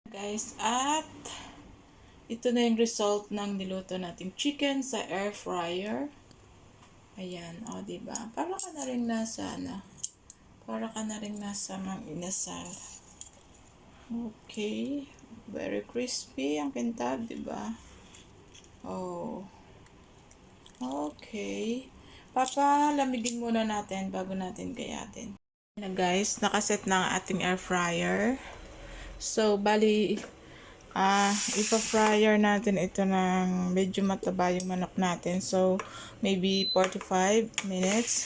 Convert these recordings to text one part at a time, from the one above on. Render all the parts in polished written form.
Guys, at ito na yung result ng niluto nating chicken sa air fryer. Ayan, o, diba? Para ka na rin nasa, Mang Inasal. Okay. Very crispy ang kintab, diba? Oh. Okay. Papalamigin muna natin bago natin gayatin. Na guys, nakaset na ang ating air fryer. So, bali, ipa-fryer natin ito ng medyo mataba yung manok natin. So, maybe 45 minutes.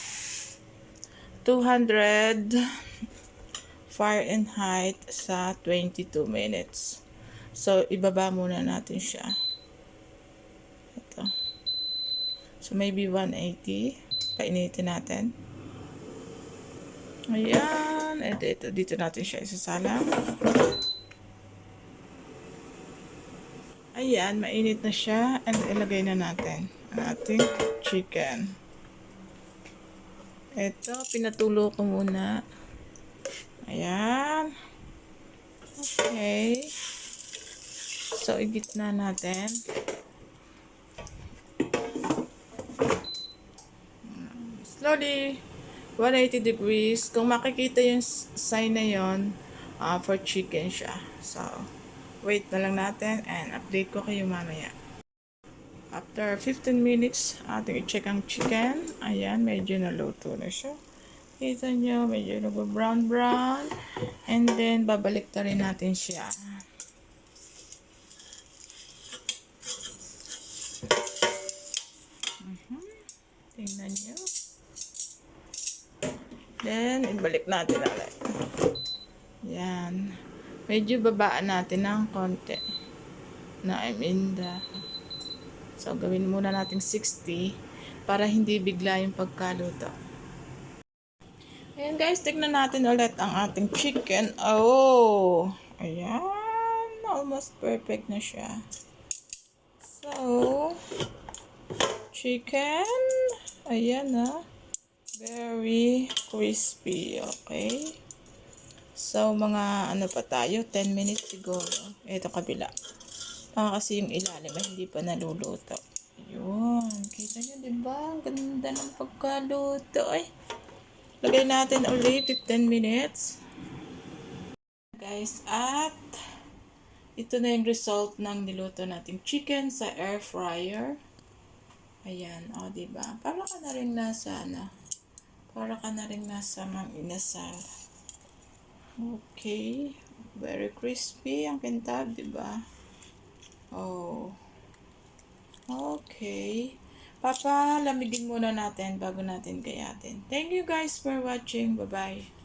200 Fahrenheit sa 22 minutes. So, ibaba muna natin siya. Ito. So, maybe 180. Painitin natin. Ayan. Ito, dito natin siya isasalang. Ayan, mainit na siya. And ilagay na natin ang ating chicken. Ito, pinatulo ko muna. Ayan. Okay. So, igitna natin. Slowly. 180 degrees. Kung makikita yung sign na yon, for chicken siya. So, wait na lang natin and update ko kayo mamaya. After 15 minutes, ating i-check ang chicken. Ayan, medyo naluto na siya. Kita nyo, medyo nag-brown. And then, babalik na rin natin siya. Tingnan nyo. Then, ibalik natin ulit. Yan. Medyo babaan natin ng konti. So, gawin muna natin 60 para hindi bigla yung pagkaluto. Ayan guys, tignan natin ulit ang ating chicken. Oh! Ayan. Almost perfect na siya. So, chicken. Ayan na. Very crispy. Okay. So, mga ano pa tayo? 10 minutes siguro. Ito kabila. Kasi yung ilalim ay hindi pa naluluto. Yun. Kita nyo, diba? Ang ganda ng pagkaluto. Ay. Lagay natin ulit 15 minutes. Guys, at ito na yung result ng niluto nating chicken sa air fryer. Ayan. O, diba? Para ka na rin nasa, Mang Inasal. Okay. Very crispy ang kintab, diba? Oh. Okay. Papalamigin muna natin bago natin gayatin. Thank you guys for watching. Bye-bye.